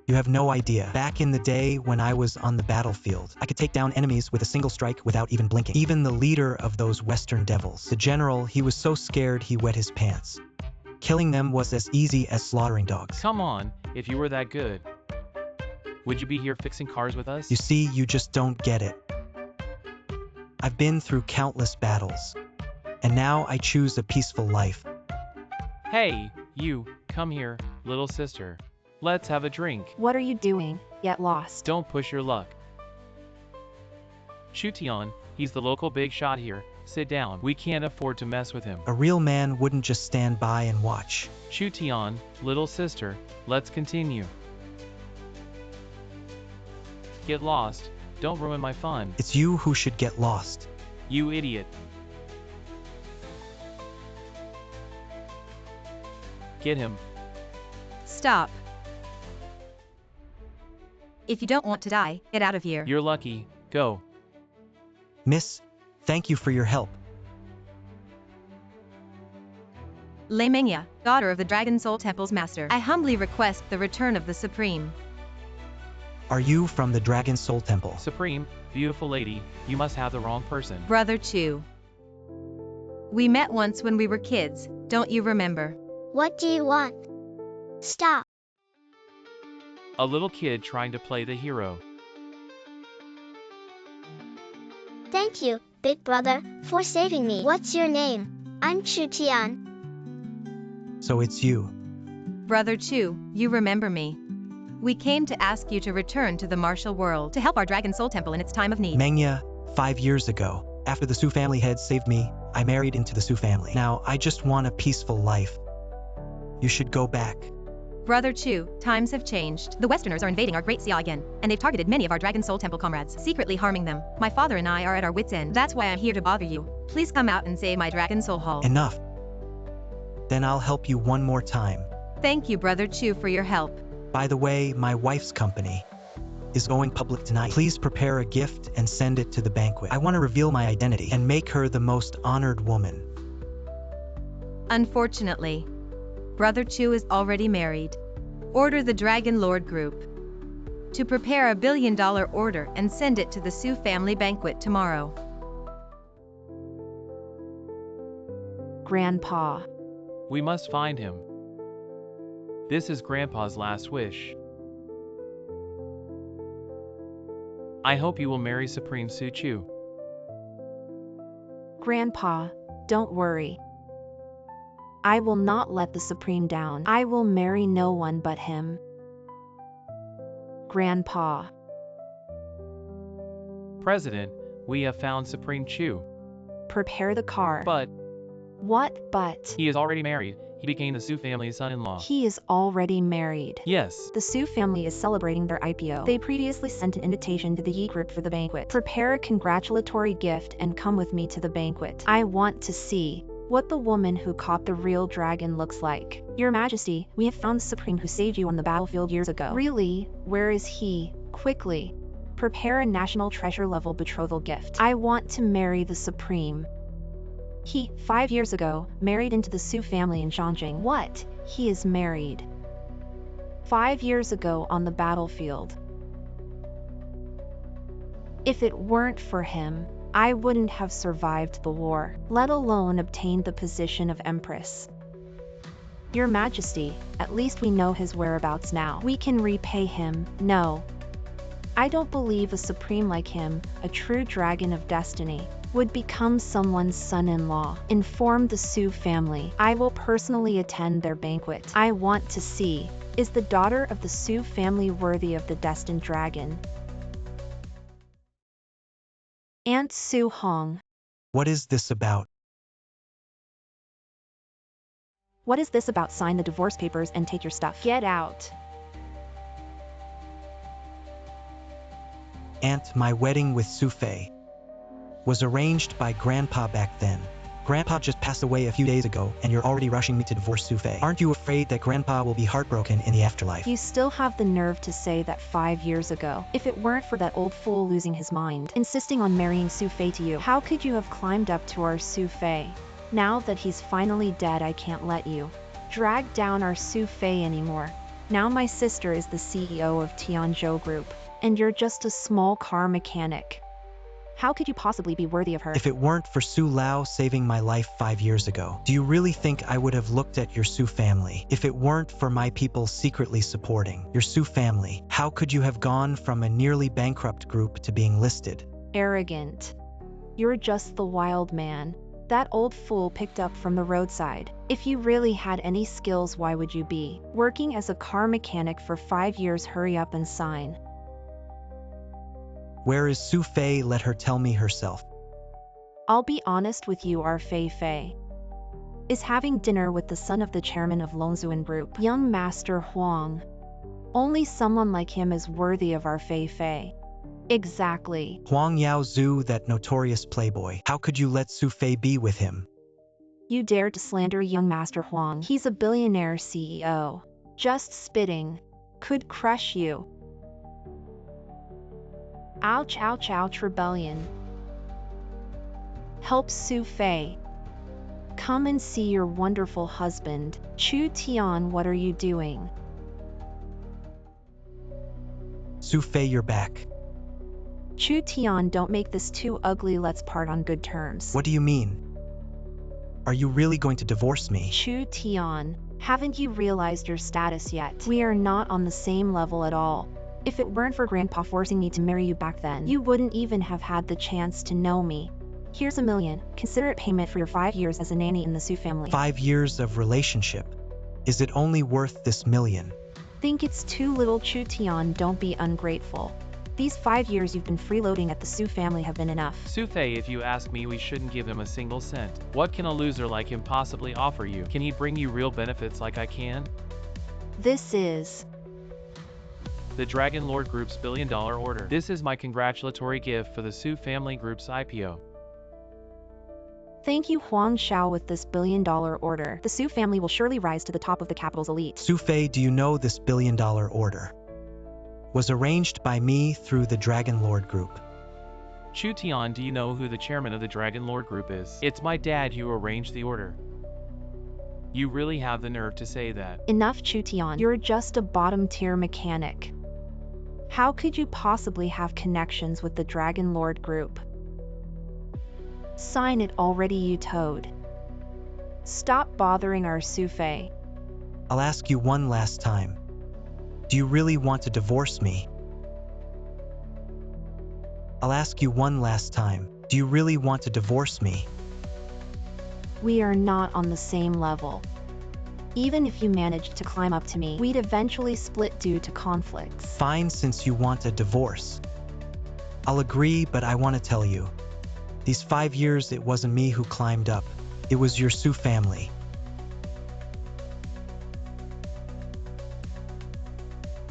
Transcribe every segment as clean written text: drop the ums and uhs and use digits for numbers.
You have no idea. Back in the day when I was on the battlefield, I could take down enemies with a single strike without even blinking. Even the leader of those Western devils, the general, he was so scared he wet his pants. Killing them was as easy as slaughtering dogs. Come on, if you were that good, would you be here fixing cars with us? You see, you just don't get it. I've been through countless battles, and now I choose a peaceful life. Hey, you, come here, little sister. Let's have a drink. What are you doing? Get lost. Don't push your luck. Shutian, he's the local big shot here. Sit down. We can't afford to mess with him. A real man wouldn't just stand by and watch. Shutian, little sister, let's continue. Get lost. Don't ruin my fun. It's you who should get lost. You idiot. Get him. Stop. If you don't want to die, get out of here. You're lucky. Go. Miss, thank you for your help. Lemenya, daughter of the Dragon Soul Temple's master, I humbly request the return of the Supreme. Are you from the Dragon Soul Temple? Supreme, beautiful lady, you must have the wrong person. Brother Chu. We met once when we were kids, don't you remember? What do you want? Stop. A little kid trying to play the hero. Thank you, big brother, for saving me. What's your name? I'm Chu Tian. So it's you. Brother Chu, you remember me. We came to ask you to return to the martial world to help our Dragon Soul Temple in its time of need. Mengya, 5 years ago, after the Su family head saved me, I married into the Su family. Now, I just want a peaceful life. You should go back. Brother Chu, times have changed. The Westerners are invading our Great Xia again, and they've targeted many of our Dragon Soul Temple comrades, secretly harming them. My father and I are at our wits' end. That's why I'm here to bother you. Please come out and save my Dragon Soul Hall. Enough. Then I'll help you one more time. Thank you, Brother Chu, for your help. By the way, my wife's company is going public tonight. Please prepare a gift and send it to the banquet. I want to reveal my identity and make her the most honored woman. Unfortunately, Brother Chu is already married. Order the Dragon Lord Group to prepare $1 billion order and send it to the Su family banquet tomorrow. Grandpa. We must find him. This is Grandpa's last wish. I hope you will marry Supreme Su Chu. Grandpa, don't worry. I will not let the Supreme down. I will marry no one but him. Grandpa. President, we have found Supreme Chu. Prepare the car. But What but? he is already married. He became the Su family's son-in-law. He is already married. Yes. The Su family is celebrating their IPO. They previously sent an invitation to the Yi group for the banquet. Prepare a congratulatory gift and come with me to the banquet. I want to see what the woman who caught the real dragon looks like. Your Majesty, we have found the Supreme who saved you on the battlefield years ago. Really? Where is he? Quickly. Prepare a national treasure level betrothal gift. I want to marry the Supreme. He, 5 years ago, married into the Su family in Shangjing. What? He is married. 5 years ago on the battlefield. If it weren't for him, I wouldn't have survived the war, let alone obtained the position of empress. Your Majesty, at least we know his whereabouts now. We can repay him. No. I don't believe a Supreme like him, a true dragon of destiny, would become someone's son-in-law. Inform the Su family. I will personally attend their banquet. I want to see, is the daughter of the Su family worthy of the destined dragon? Aunt Su Hong. What is this about? What is this about? Sign the divorce papers and take your stuff. Get out. Aunt, my wedding with Su Fei was arranged by Grandpa back then. Grandpa just passed away a few days ago, and you're already rushing me to divorce Su Fei. Aren't you afraid that Grandpa will be heartbroken in the afterlife? You still have the nerve to say that 5 years ago. If it weren't for that old fool losing his mind, insisting on marrying Su Fei to you, how could you have climbed up to our Su Fei? Now that he's finally dead, I can't let you drag down our Su Fei anymore. Now my sister is the CEO of Tianzhou Group, and you're just a small car mechanic. How could you possibly be worthy of her? If it weren't for Su Lao saving my life 5 years ago, do you really think I would have looked at your Su family? If it weren't for my people secretly supporting your Su family, how could you have gone from a nearly bankrupt group to being listed? Arrogant. You're just the wild man that old fool picked up from the roadside. If you really had any skills, why would you be working as a car mechanic for 5 years? Hurry up and sign. Where is Su Fei? Let her tell me herself. I'll be honest with you, our Fei Fei is having dinner with the son of the chairman of Longzuan Group, young Master Huang. Only someone like him is worthy of our Fei Fei. Exactly. Huang Yao Zhu, that notorious playboy. How could you let Su Fei be with him? You dare to slander young Master Huang. He's a billionaire CEO. Just spitting could crush you. Ouch, ouch, ouch, rebellion. Help Su Fei. Come and see your wonderful husband. Chu Tian, what are you doing? Su Fei, you're back. Chu Tian, don't make this too ugly. Let's part on good terms. What do you mean? Are you really going to divorce me? Chu Tian, haven't you realized your status yet? We are not on the same level at all. If it weren't for Grandpa forcing me to marry you back then, you wouldn't even have had the chance to know me. Here's $1 million. Consider it payment for your 5 years as a nanny in the Su family. 5 years of relationship. Is it only worth this $1 million? Think it's too little, Chu Tian, don't be ungrateful. These 5 years you've been freeloading at the Su family have been enough. Su Fei, if you ask me, we shouldn't give him a single cent. What can a loser like him possibly offer you? Can he bring you real benefits like I can? This is the Dragon Lord Group's $1 billion order. This is my congratulatory gift for the Su family group's IPO. Thank you, Huang Xiao. With this $1 billion order, the Su family will surely rise to the top of the capital's elite. Su Fei, do you know this $1 billion order was arranged by me through the Dragon Lord Group? Chu Tian, do you know who the chairman of the Dragon Lord Group is? It's my dad who arranged the order. You really have the nerve to say that. Enough, Chu Tian. You're just a bottom-tier mechanic. How could you possibly have connections with the Dragon Lord Group? Sign it already, you toad. Stop bothering our Su Fei. I'll ask you one last time. Do you really want to divorce me? I'll ask you one last time. Do you really want to divorce me? We are not on the same level. Even if you managed to climb up to me, we'd eventually split due to conflicts. Fine, since you want a divorce. I'll agree, but I want to tell you. These 5 years, it wasn't me who climbed up. It was your Su family.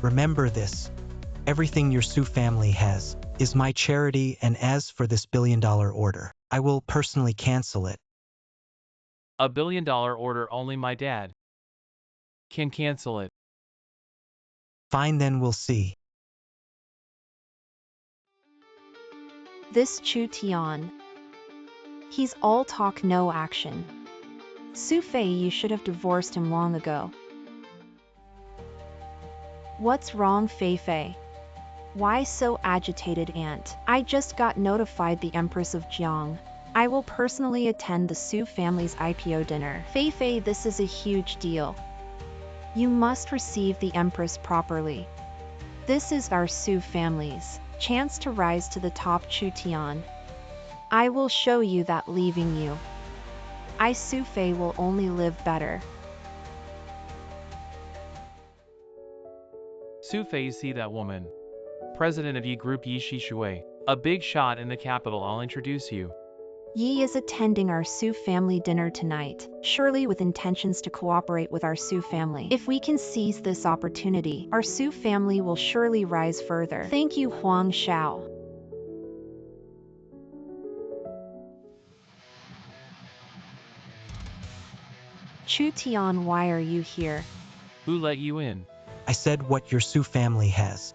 Remember this. Everything your Su family has is my charity, and as for this $1 billion order, I will personally cancel it. A $1 billion order, only my dad can cancel it. Fine, then we'll see. This Chu Tian. He's all talk, no action. Su Fei, you should have divorced him long ago. What's wrong, Fei Fei? Why so agitated, aunt? I just got notified the Empress of Jiang. I will personally attend the Su family's IPO dinner. Fei Fei, this is a huge deal. You must receive the Empress properly. This is our Su family's chance to rise to the top, Chu Tian. I will show you that leaving you, I Su Fei will only live better. Su Fei, see that woman? President of Yi Group, Yi Shishui. A big shot in the capital. I'll introduce you. Yi is attending our Su family dinner tonight, surely with intentions to cooperate with our Su family. If we can seize this opportunity, our Su family will surely rise further. Thank you, Huang Xiao. Chu Tian, why are you here? Who let you in? I said what your Su family has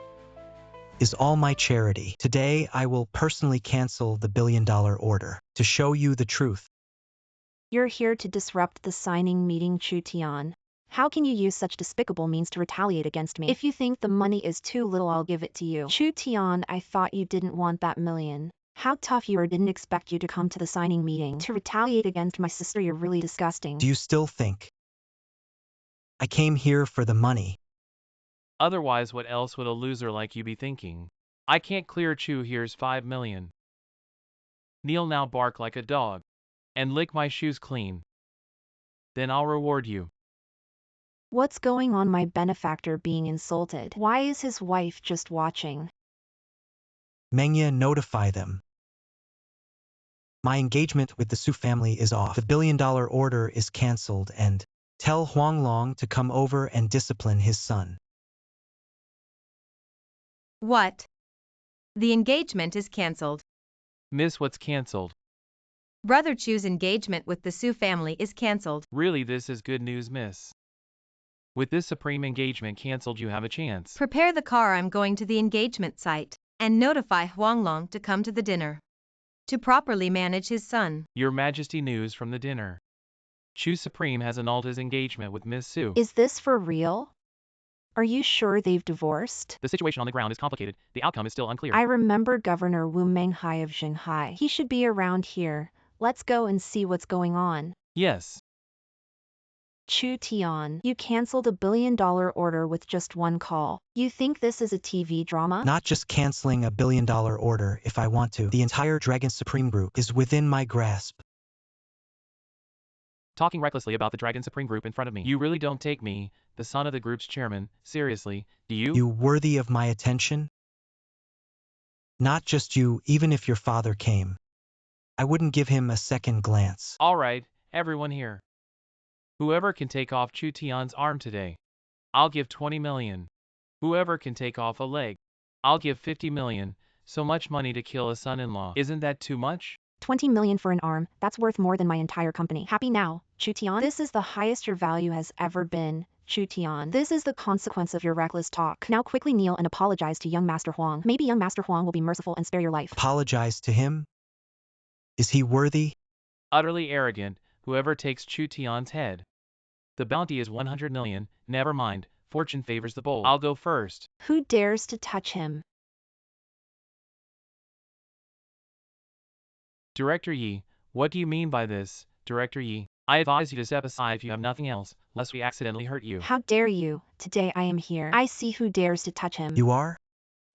is all my charity. Today, I will personally cancel the $1 billion order to show you the truth. You're here to disrupt the signing meeting, Chu Tian. How can you use such despicable means to retaliate against me? If you think the money is too little, I'll give it to you. Chu Tian, I thought you didn't want that million. How tough you are, didn't expect you to come to the signing meeting. To retaliate against my sister, you're really disgusting. Do you still think I came here for the money? Otherwise, what else would a loser like you be thinking? I can't clear Chu, here's 5 million. Kneel now, bark like a dog, and lick my shoes clean. Then I'll reward you. What's going on? My benefactor being insulted. Why is his wife just watching? Mengya, notify them. My engagement with the Su family is off. The $1 billion order is cancelled, and tell Huanglong to come over and discipline his son. What? The engagement is cancelled. Miss, what's cancelled? Brother Chu's engagement with the Su family is cancelled. Really, this is good news, miss. With this supreme engagement cancelled, you have a chance. Prepare the car, I'm going to the engagement site, and notify Huanglong to come to the dinner. To properly manage his son. Your Majesty, news from the dinner. Chu Supreme has annulled his engagement with Miss Su. Is this for real? Are you sure they've divorced? The situation on the ground is complicated. The outcome is still unclear. I remember Governor Wu Menghai of Shanghai. He should be around here. Let's go and see what's going on. Yes. Chu Tian, you cancelled a $1 billion order with just one call. You think this is a TV drama? Not just canceling a $1 billion order if I want to. The entire Dragon Supreme Group is within my grasp. Talking recklessly about the Dragon Supreme Group in front of me. You really don't take me, the son of the group's chairman, seriously, do you? You worthy of my attention? Not just you, even if your father came. I wouldn't give him a second glance. All right, everyone here. Whoever can take off Chu Tian's arm today, I'll give 20 million. Whoever can take off a leg, I'll give 50 million. So much money to kill a son-in-law. Isn't that too much? 20 million for an arm, that's worth more than my entire company. Happy now, Chu Tian? This is the highest your value has ever been, Chu Tian. This is the consequence of your reckless talk. Now quickly kneel and apologize to young Master Huang. Maybe young Master Huang will be merciful and spare your life. Apologize to him? Is he worthy? Utterly arrogant, whoever takes Chu Tian's head. The bounty is 100 million, never mind, fortune favors the bold. I'll go first. Who dares to touch him? Director Yi, what do you mean by this, Director Yi? I advise you to step aside if you have nothing else, lest we accidentally hurt you. How dare you? Today I am here. I see who dares to touch him. You are?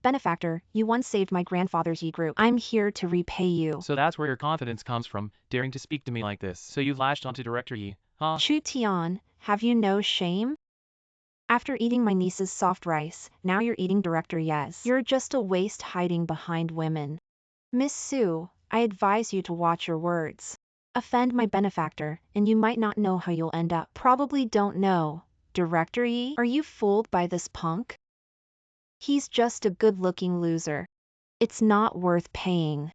Benefactor, you once saved my grandfather's Yi group. I'm here to repay you. So that's where your confidence comes from, daring to speak to me like this. So you've latched onto Director Yi, huh? Chu Tian, have you no shame? After eating my niece's soft rice, now you're eating Director Yi's. You're just a waste hiding behind women. Miss Su, I advise you to watch your words. Offend my benefactor, and you might not know how you'll end up. Probably don't know. Director Yi, are you fooled by this punk? He's just a good-looking loser. It's not worth paying.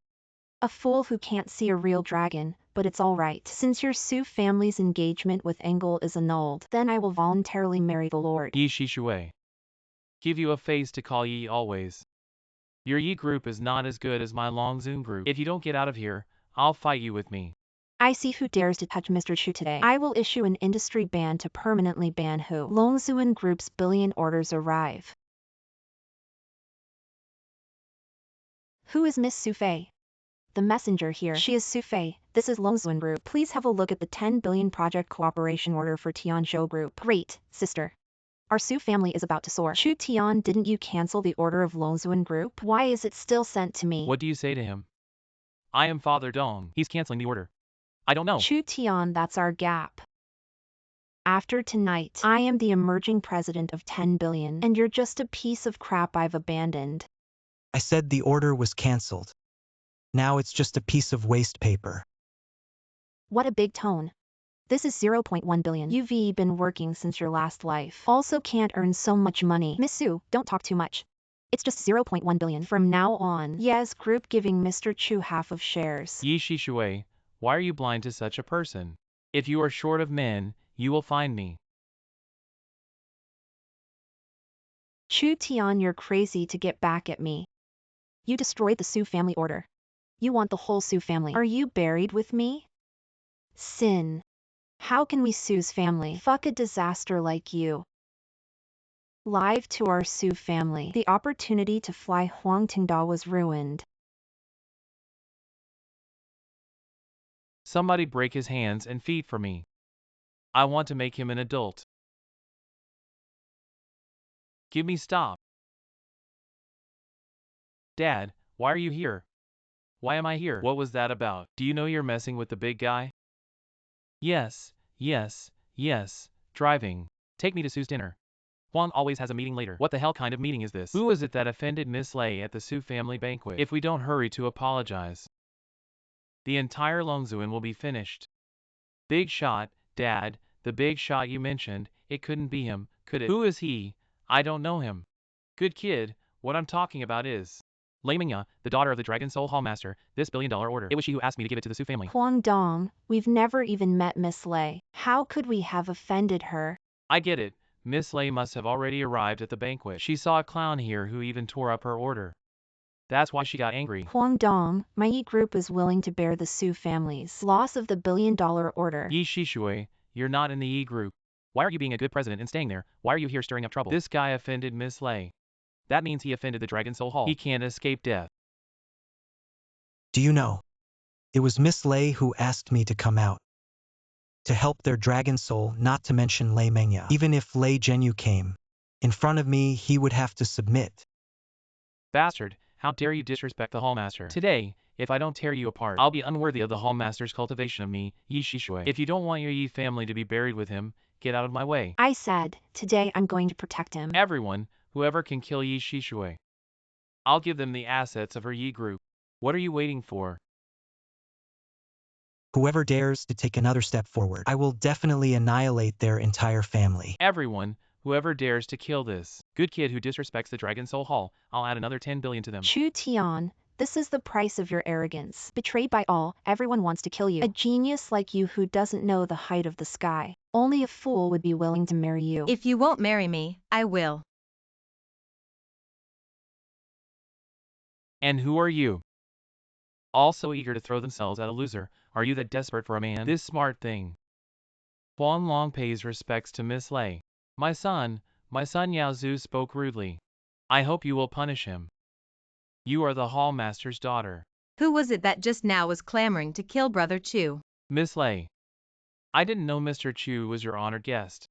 A fool who can't see a real dragon, but it's all right. Since your Su family's engagement with Engel is annulled, then I will voluntarily marry the Lord. Yi Shishui. Give you a face to call Yi always. Your Yi group is not as good as my Longzun group. If you don't get out of here, I'll fight you with me. I see who dares to touch Mr. Chu today. I will issue an industry ban to permanently ban who. Longzun Group's billion orders arrive. Who is Miss Su Fei? The messenger here. She is Su Fei. This is Longzun Group. Please have a look at the 10 billion project cooperation order for Tianzhou Group. Great, sister. Our Su family is about to soar. Chu Tian, didn't you cancel the order of Longzun Group? Why is it still sent to me? What do you say to him? I am Father Dong. He's canceling the order. I don't know. Chu Tian, that's our gap. After tonight, I am the emerging president of 10 billion, and you're just a piece of crap I've abandoned. I said the order was cancelled. Now it's just a piece of waste paper. What a big tone. This is 0.1 billion. You've been working since your last life. Also can't earn so much money. Miss Su, don't talk too much. It's just 0.1 billion. From now on, Yes Group giving Mr. Chu half of shares. Yi Shishui, why are you blind to such a person? If you are short of men, you will find me. Chu Tian, you're crazy to get back at me. You destroyed the Su family order. You want the whole Su family. Are you buried with me? Sin. How can we sue's family? Fuck a disaster like you. Live to our Sioux family. The opportunity to fly Huang Tingda was ruined. Somebody break his hands and feet for me. I want to make him an adult. Give me stop. Dad, why are you here? Why am I here? What was that about? Do you know you're messing with the big guy? Yes, yes, yes, driving. Take me to Sue's dinner. Huang always has a meeting later. What the hell kind of meeting is this? Who is it that offended Miss Lei at the Sue family banquet? If we don't hurry to apologize, the entire Longzuan will be finished. Big shot, Dad, the big shot you mentioned, it couldn't be him, could it? Who is he? I don't know him. Good kid, what I'm talking about is Lei Mingya, the daughter of the Dragon Soul Hallmaster, this $1 billion order. It was she who asked me to give it to the Sue family. Huang Dong, we've never even met Miss Lei. How could we have offended her? I get it. Miss Lei must have already arrived at the banquet. She saw a clown here who even tore up her order. That's why she got angry. Huang Dong, my E group is willing to bear the Sioux family's loss of the $1 billion order. Yi Shishui, you're not in the E group. Why are you being a good president and staying there? Why are you here stirring up trouble? This guy offended Miss Lei. That means he offended the Dragon Soul Hall. He can't escape death. Do you know? It was Miss Lei who asked me to come out. To help their dragon soul, not to mention Lei Mengya. Even if Lei Zhenyu came in front of me, he would have to submit. Bastard, how dare you disrespect the Hallmaster? Today, if I don't tear you apart, I'll be unworthy of the Hallmaster's cultivation of me, Yi Shishui. If you don't want your Yi family to be buried with him, get out of my way. I said, today I'm going to protect him. Everyone, whoever can kill Yi Shishui, I'll give them the assets of her Yi group. What are you waiting for? Whoever dares to take another step forward, I will definitely annihilate their entire family. Everyone, whoever dares to kill this good kid who disrespects the Dragon Soul Hall, I'll add another 10 billion to them. Chu Tian, this is the price of your arrogance. Betrayed by all, everyone wants to kill you. A genius like you who doesn't know the height of the sky. Only a fool would be willing to marry you. If you won't marry me, I will. And who are you? Also eager to throw themselves at a loser, are you that desperate for a man? This smart thing. Huang Long pays respects to Miss Lei. My son Yao Zhu spoke rudely. I hope you will punish him. You are the Hallmaster's daughter. Who was it that just now was clamoring to kill Brother Chu? Miss Lei. I didn't know Mr. Chu was your honored guest.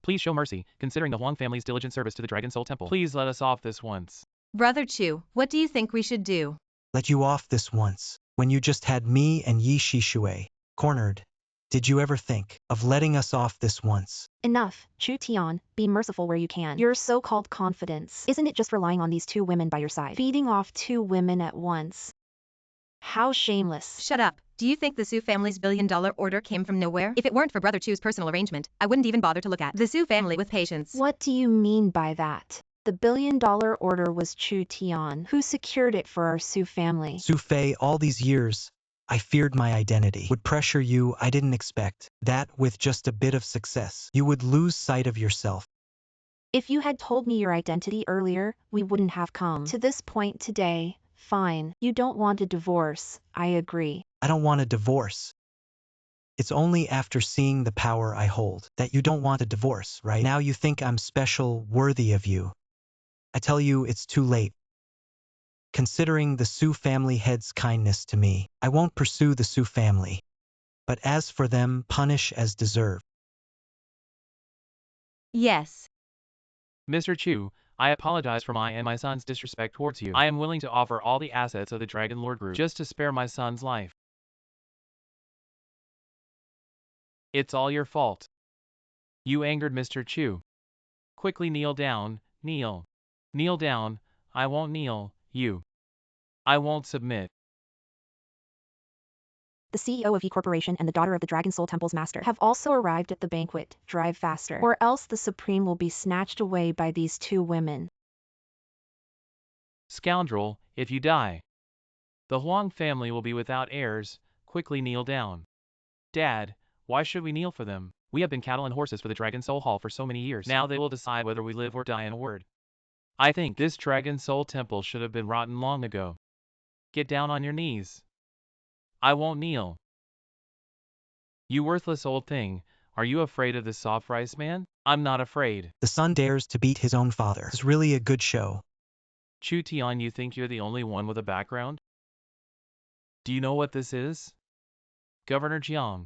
Please show mercy, considering the Huang family's diligent service to the Dragon Soul Temple. Please let us off this once. Brother Chu, what do you think we should do? Let you off this once, when you just had me and Yi Shishui cornered. Did you ever think of letting us off this once? Enough, Chu Tian, be merciful where you can. Your so-called confidence, isn't it just relying on these two women by your side? Feeding off two women at once. How shameless. Shut up. Do you think the Su family's $1 billion order came from nowhere? If it weren't for Brother Chu's personal arrangement, I wouldn't even bother to look at the Su family with patience. What do you mean by that? The $1 billion order was Chu Tian, who secured it for our Su family. Su Fei, all these years, I feared my identity would pressure you. I didn't expect that with just a bit of success, you would lose sight of yourself. If you had told me your identity earlier, we wouldn't have come to this point today. Fine, you don't want a divorce, I agree. I don't want a divorce. It's only after seeing the power I hold that you don't want a divorce, right? Now you think I'm special, worthy of you. I tell you, it's too late. Considering the Su family head's kindness to me, I won't pursue the Su family. But as for them, punish as deserved. Yes. Mr. Chu, I apologize for my and my son's disrespect towards you. I am willing to offer all the assets of the Dragon Lord Group just to spare my son's life. It's all your fault. You angered Mr. Chu. Quickly kneel down, kneel. Kneel down, I won't kneel, you. I won't submit. The CEO of E Corporation and the daughter of the Dragon Soul Temple's master have also arrived at the banquet. Drive faster, or else the Supreme will be snatched away by these two women. Scoundrel, if you die, the Huang family will be without heirs. Quickly kneel down. Dad, why should we kneel for them? We have been cattle and horses for the Dragon Soul Hall for so many years. Now they will decide whether we live or die in a word. I think this Dragon Soul Temple should have been rotten long ago. Get down on your knees. I won't kneel. You worthless old thing, Are you afraid of the soft rice man? I'm not afraid. The son dares to beat his own father. It's really a good show. Chu Tian, you think you're the only one with a background? Do you know what this is? Governor Jiang.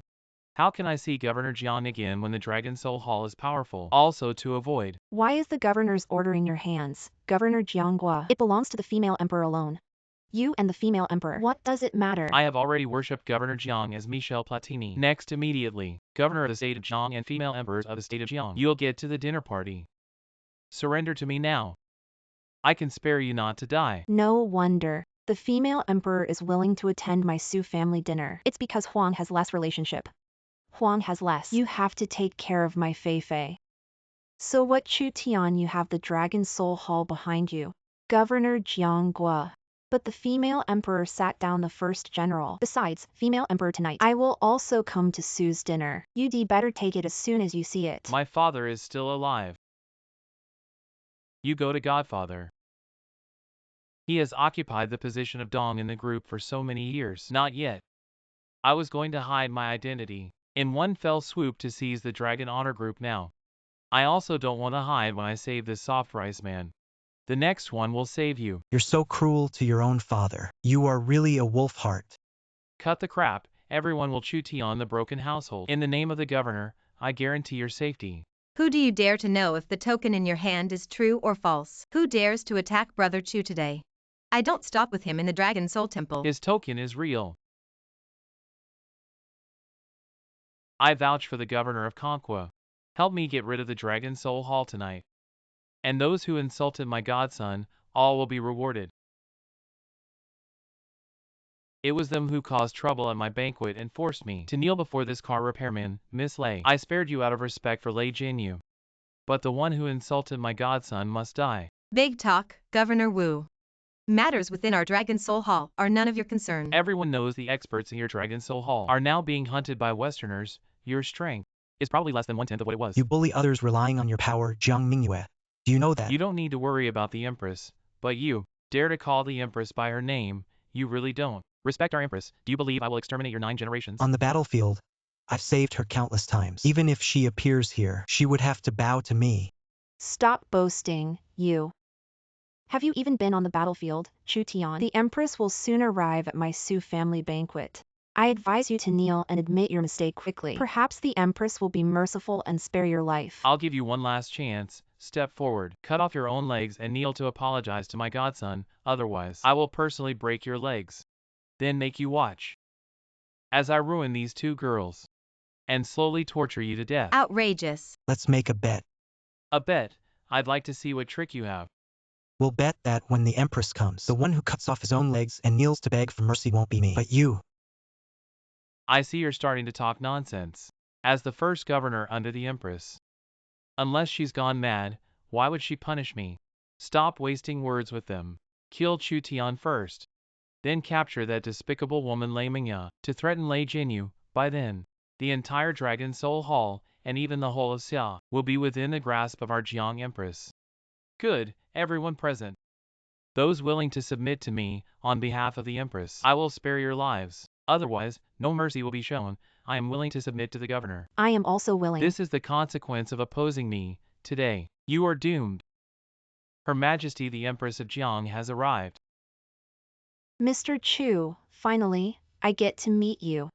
How can I see Governor Jiang again when the Dragon Soul Hall is powerful? Also to avoid. Why is the governor's order in your hands, Governor Jianghua? It belongs to the female emperor alone. You and the female emperor. What does it matter? I have already worshipped Governor Jiang as Michel Platini. Next immediately, Governor of the state of Jiang and female emperors of the state of Jiang. You'll get to the dinner party. Surrender to me now. I can spare you not to die. No wonder. The female emperor is willing to attend my Su family dinner. It's because Huang has less relationship. Huang has less. You have to take care of my Fei Fei. So what, Chu Tian? You have the Dragon Soul Hall behind you. Governor Jianghua. But the female emperor sat down the first general. Besides, female emperor tonight. I will also come to Su's dinner. You'd better take it as soon as you see it. My father is still alive. You go to Godfather. He has occupied the position of Dong in the group for so many years. Not yet. I was going to hide my identity in one fell swoop to seize the Dragon Honor Group now. I also don't want to hide when I save this soft rice man. The next one will save you. You're so cruel to your own father. You are really a wolf heart. Cut the crap. Everyone will Chu Tian the broken household. In the name of the governor, I guarantee your safety. Who do you dare to know if the token in your hand is true or false? Who dares to attack Brother Chu today? I don't stop with him in the Dragon Soul Temple. His token is real. I vouch for the governor of Conqua. Help me get rid of the Dragon Soul Hall tonight. And those who insulted my godson, all will be rewarded. It was them who caused trouble at my banquet and forced me to kneel before this car repairman, Miss Lei. I spared you out of respect for Lei Jinyu. But the one who insulted my godson must die. Big talk, Governor Wu. Matters within our Dragon Soul Hall are none of your concern. Everyone knows the experts in your Dragon Soul Hall are now being hunted by Westerners. Your strength is probably less than 1/10 of what it was. You bully others relying on your power, Jiang Mingyue. Do you know that? You don't need to worry about the Empress, but you dare to call the Empress by her name. You really don't. Respect our Empress. Do you believe I will exterminate your 9 generations? On the battlefield, I've saved her countless times. Even if she appears here, she would have to bow to me. Stop boasting, you. Have you even been on the battlefield, Chu Tian? The Empress will soon arrive at my Su family banquet. I advise you to kneel and admit your mistake quickly. Perhaps the Empress will be merciful and spare your life. I'll give you one last chance. Step forward, cut off your own legs and kneel to apologize to my godson, otherwise I will personally break your legs. Then make you watch as I ruin these 2 girls and slowly torture you to death. Outrageous. Let's make a bet. A bet? I'd like to see what trick you have. We'll bet that when the Empress comes, the one who cuts off his own legs and kneels to beg for mercy won't be me, but you. I see you're starting to talk nonsense. As the first governor under the Empress. Unless she's gone mad, why would she punish me? Stop wasting words with them. Kill Chu Tian first. Then capture that despicable woman Lei Mingya to threaten Lei Jinyu. By then, the entire Dragon Soul Hall, and even the whole of Xia, will be within the grasp of our Jiang Empress. Good, everyone present. Those willing to submit to me, on behalf of the Empress, I will spare your lives. Otherwise, no mercy will be shown. I am willing to submit to the governor. I am also willing. This is the consequence of opposing me, today. You are doomed. Her Majesty the Empress of Jiang has arrived. Mr. Chu, finally, I get to meet you.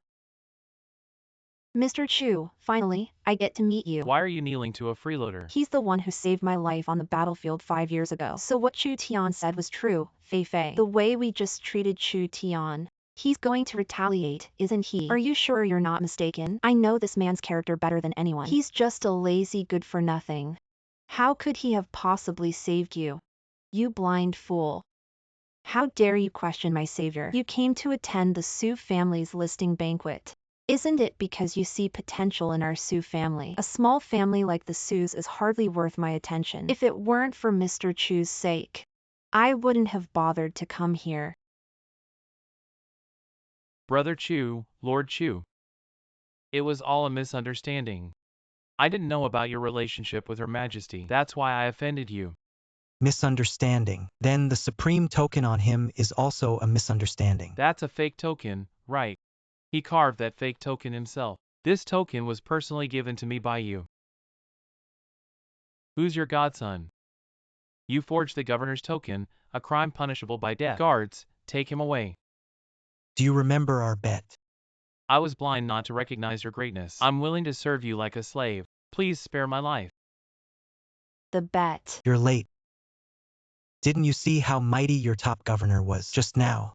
Mr. Chu, finally, I get to meet you. Why are you kneeling to a freeloader? He's the one who saved my life on the battlefield 5 years ago. So what Chu Tian said was true, Fei Fei. The way we just treated Chu Tian. He's going to retaliate, isn't he? Are you sure you're not mistaken? I know this man's character better than anyone. He's just a lazy good-for-nothing. How could he have possibly saved you? You blind fool. How dare you question my savior? You came to attend the Su family's listing banquet. Isn't it because you see potential in our Su family? A small family like the Su's is hardly worth my attention. If it weren't for Mr. Chu's sake, I wouldn't have bothered to come here. Brother Chu, Lord Chu. It was all a misunderstanding. I didn't know about your relationship with Her Majesty. That's why I offended you. Misunderstanding. Then the supreme token on him is also a misunderstanding. That's a fake token, right? He carved that fake token himself. This token was personally given to me by you. Who's your godson? You forged the governor's token, a crime punishable by death. Guards, take him away. Do you remember our bet? I was blind not to recognize your greatness. I'm willing to serve you like a slave. Please spare my life. The bet. You're late. Didn't you see how mighty your top governor was just now?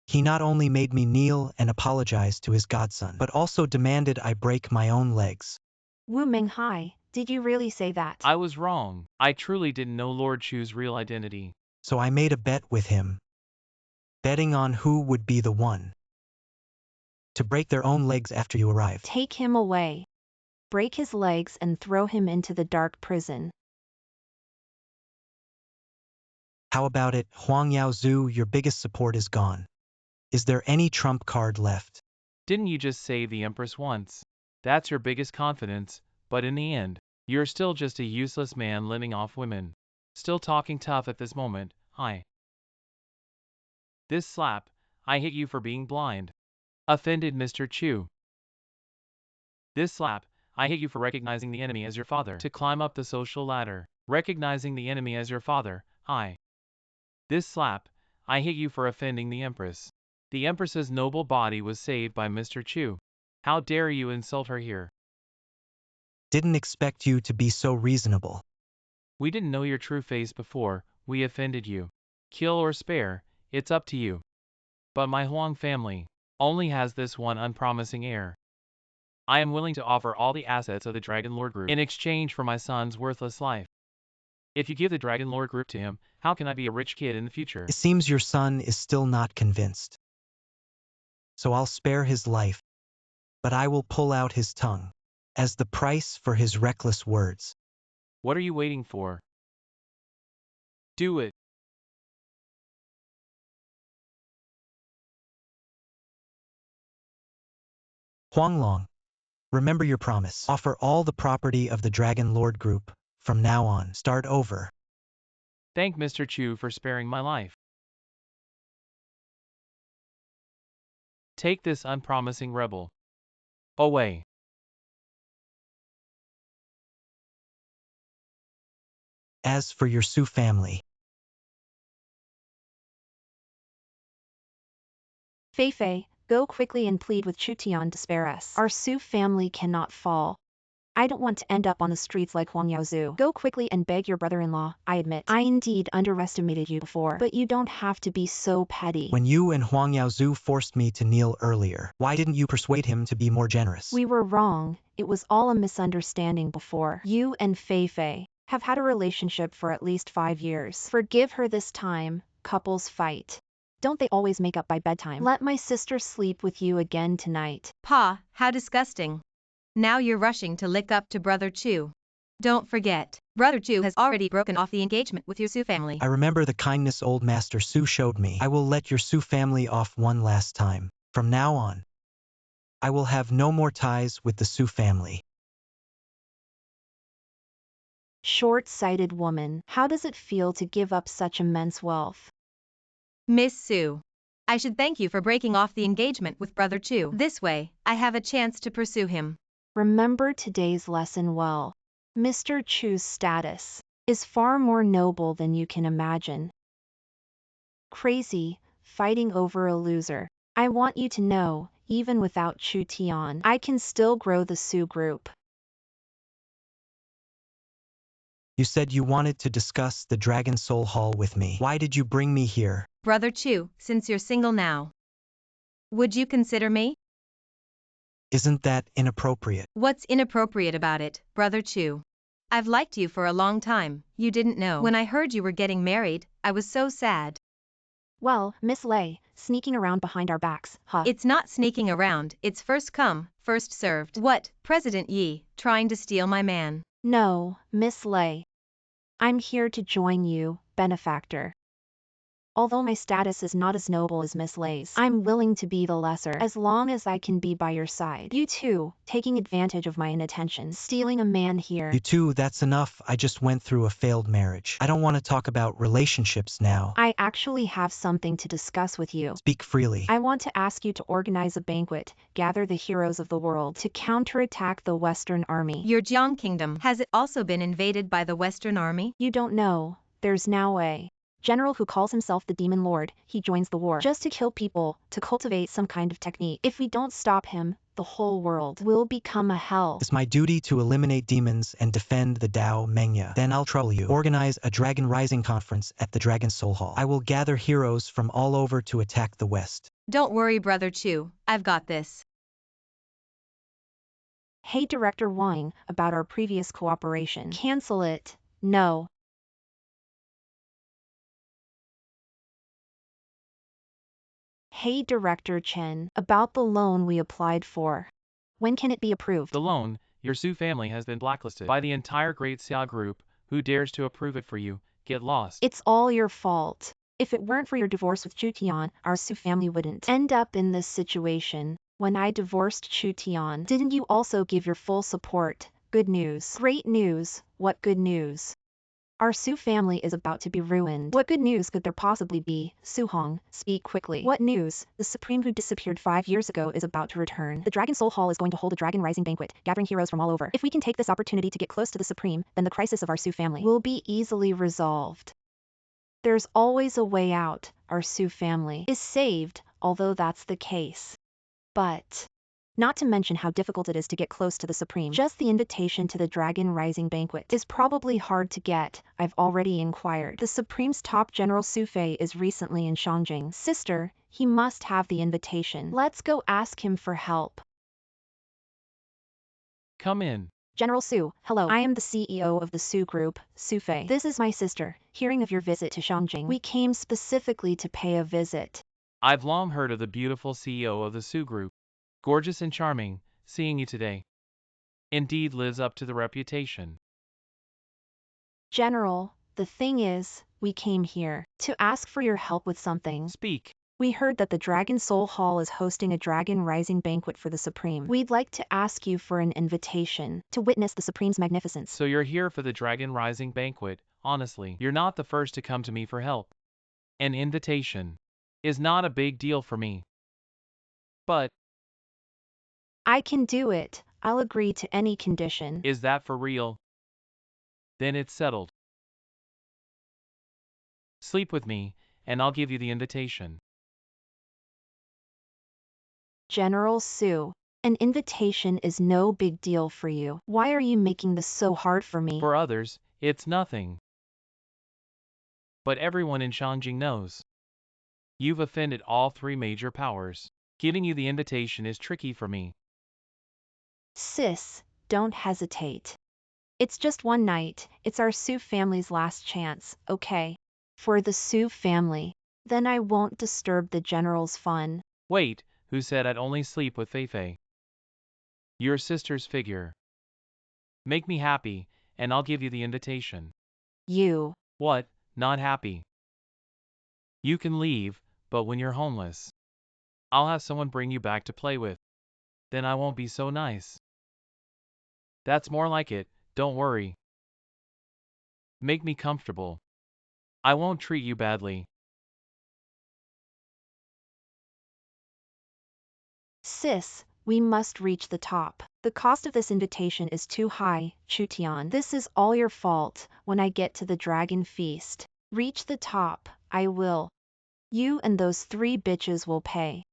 He not only made me kneel and apologize to his godson, but also demanded I break my own legs. Wu Minghai, did you really say that? I was wrong. I truly didn't know Lord Chu's real identity. So I made a bet with him, betting on who would be the one to break their own legs after you arrived. Take him away. Break his legs and throw him into the dark prison. How about it, Huang Yaozhu? Your biggest support is gone. Is there any trump card left? Didn't you just say the empress once? That's your biggest confidence, but in the end, you're still just a useless man living off women. Still talking tough at this moment, This slap, I hit you for being blind. Offended Mr. Chu. This slap, I hit you for recognizing the enemy as your father. To climb up the social ladder, recognizing the enemy as your father, This slap, I hit you for offending the empress. The empress's noble body was saved by Mr. Chu. How dare you insult her here? Didn't expect you to be so reasonable. We didn't know your true face before we offended you. Kill or spare, it's up to you. But my Huang family only has this one unpromising heir. I am willing to offer all the assets of the Dragon Lord Group in exchange for my son's worthless life. If you give the Dragon Lord Group to him, how can I be a rich kid in the future? It seems your son is still not convinced. So I'll spare his life, but I will pull out his tongue as the price for his reckless words. What are you waiting for? Do it. Huanglong, remember your promise. Offer all the property of the Dragon Lord Group. From now on, start over. Thank Mr. Chu for sparing my life. Take this unpromising rebel away. As for your Su family, Fei Fei, go quickly and plead with Chu Tian to spare us. Our Su family cannot fall. I don't want to end up on the streets like Huang Yaozhu. Go quickly and beg your brother-in-law. I admit, I indeed underestimated you before, but you don't have to be so petty. when you and Huang Yaozhu forced me to kneel earlier, why didn't you persuade him to be more generous? We were wrong. It was all a misunderstanding before. You and Fei Fei have had a relationship for at least 5 years. Forgive her this time. Couples fight. Don't they always make up by bedtime? Let my sister sleep with you again tonight. Pa, how disgusting. Now you're rushing to lick up to Brother Chu. Don't forget, Brother Chu has already broken off the engagement with your Su family. I remember the kindness old Master Su showed me. I will let your Su family off one last time. From now on, I will have no more ties with the Su family. Short-sighted woman, how does it feel to give up such immense wealth? Miss Su, I should thank you for breaking off the engagement with Brother Chu. This way, I have a chance to pursue him. Remember today's lesson well. Mr. Chu's status is far more noble than you can imagine. Crazy, fighting over a loser. I want you to know, even without Chu Tian, I can still grow the Su group. You said you wanted to discuss the Dragon Soul Hall with me. Why did you bring me here? Brother Chu, since you're single now, would you consider me? Isn't that inappropriate? What's inappropriate about it, Brother Chu? I've liked you for a long time, you didn't know. When I heard you were getting married, I was so sad. Well, Miss Lei, sneaking around behind our backs, huh? It's not sneaking around, it's first come, first served. What, President Yi, trying to steal my man? No, Miss Lei. I'm here to join you, benefactor. Although my status is not as noble as Miss Lay's, I'm willing to be the lesser as long as I can be by your side. You too, taking advantage of my inattention, stealing a man here. You too, that's enough. I just went through a failed marriage. I don't want to talk about relationships now. I actually have something to discuss with you. Speak freely. I want to ask you to organize a banquet, gather the heroes of the world to counterattack the Western Army. Your Jiang kingdom, has it also been invaded by the Western Army? You don't know. There's now a general who calls himself the Demon Lord. He joins the war just to kill people, to cultivate some kind of technique. If we don't stop him, the whole world will become a hell. It's my duty to eliminate demons and defend the Dao Mengya. Then I'll trouble you. Organize a Dragon Rising conference at the Dragon Soul Hall. I will gather heroes from all over to attack the West. Don't worry, Brother Chu. I've got this. Hey Director Wang, about our previous cooperation. Cancel it. No. Hey Director Chen, about the loan we applied for. When can it be approved? The loan, your Su family has been blacklisted by the entire Great Xia group. Who dares to approve it for you, get lost. It's all your fault. If it weren't for your divorce with Chu Tian, our Su family wouldn't end up in this situation. When I divorced Chu Tian, didn't you also give your full support? Good news. Great news. What good news? Our Su family is about to be ruined. What good news could there possibly be? Su Hong, speak quickly. What news? The Supreme who disappeared 5 years ago is about to return. The Dragon Soul Hall is going to hold a Dragon Rising banquet, gathering heroes from all over. If we can take this opportunity to get close to the Supreme, then the crisis of our Su family will be easily resolved. There's always a way out. Our Su family is saved, although that's the case. But not to mention how difficult it is to get close to the Supreme. Just the invitation to the Dragon Rising banquet is probably hard to get. I've already inquired. The Supreme's top general Su Fei is recently in Shangjing. Sister, he must have the invitation. Let's go ask him for help. Come in. General Su, hello. I am the CEO of the Su Group, Su Fei. This is my sister. Hearing of your visit to Shangjing, we came specifically to pay a visit. I've long heard of the beautiful CEO of the Su Group. Gorgeous and charming, seeing you today indeed lives up to the reputation. General, the thing is, we came here to ask for your help with something. Speak. We heard that the Dragon Soul Hall is hosting a Dragon Rising banquet for the Supreme. We'd like to ask you for an invitation to witness the Supreme's magnificence. So you're here for the Dragon Rising banquet. Honestly, you're not the first to come to me for help. An invitation is not a big deal for me. But I can do it. I'll agree to any condition. is that for real? Then it's settled. Sleep with me, and I'll give you the invitation. General Su, an invitation is no big deal for you. Why are you making this so hard for me? For others, it's nothing. But everyone in Shangjing knows. You've offended all three major powers. Giving you the invitation is tricky for me. Sis, don't hesitate. It's just one night. It's our Su family's last chance, okay? For the Su family. Then I won't disturb the general's fun. Wait, who said I'd only sleep with Fei Fei? Your sister's figure. Make me happy, and I'll give you the invitation. You. What, not happy? You can leave, but when you're homeless, I'll have someone bring you back to play with. Then I won't be so nice. That's more like it, don't worry. Make me comfortable. I won't treat you badly. Sis, we must reach the top. The cost of this invitation is too high, Chu Tian. This is all your fault. When I get to the Dragon Feast, reach the top, I will. You and those 3 bitches will pay.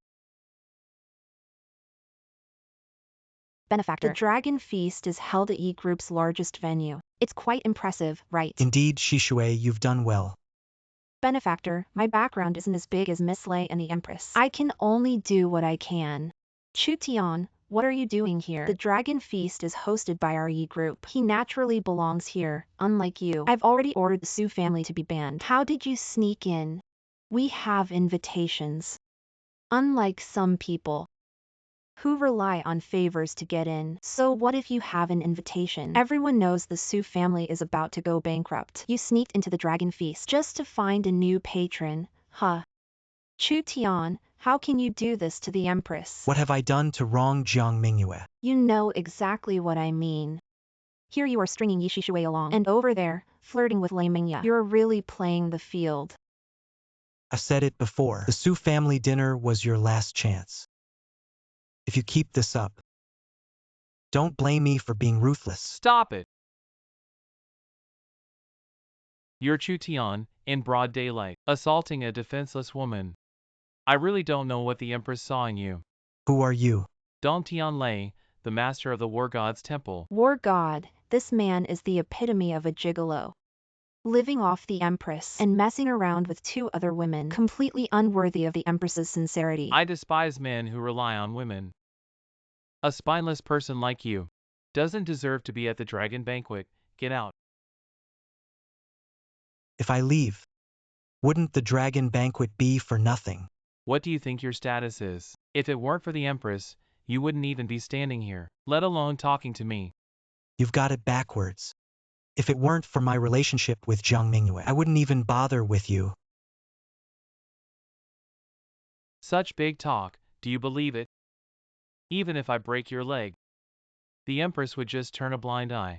Benefactor. The Dragon Feast is held at E Group's largest venue. It's quite impressive, right? Indeed, Shishui, you've done well. Benefactor, my background isn't as big as Miss Lei and the Empress. I can only do what I can. Chu Tian, what are you doing here? The Dragon Feast is hosted by our E Group. He naturally belongs here, unlike you. I've already ordered the Su family to be banned. How did you sneak in? We have invitations. Unlike some people who rely on favors to get in. So what if you have an invitation? Everyone knows the Su family is about to go bankrupt. You sneaked into the Dragon Feast just to find a new patron. Huh. Chu Tian, how can you do this to the empress? What have I done to wrong Jiang Mingyue? You know exactly what I mean. Here you are stringing Yi Shishui along, and over there, flirting with Lei Mingya. You're really playing the field. I've said it before. The Su family dinner was your last chance. If you keep this up, don't blame me for being ruthless. Stop it! You're Chu Tian, in broad daylight, assaulting a defenseless woman. I really don't know what the Empress saw in you. Who are you? Dong Tianlei, the master of the War God's temple. War God, this man is the epitome of a gigolo. Living off the empress and messing around with 2 other women, completely unworthy of the empress's sincerity. I despise men who rely on women. A spineless person like you doesn't deserve to be at the dragon banquet. Get out. If I leave, wouldn't the dragon banquet be for nothing? What do you think your status is? If it weren't for the Empress, you wouldn't even be standing here, let alone talking to me. You've got it backwards. If it weren't for my relationship with Jiang Mingyue, I wouldn't even bother with you. Such big talk, do you believe it? Even if I break your leg, the Empress would just turn a blind eye.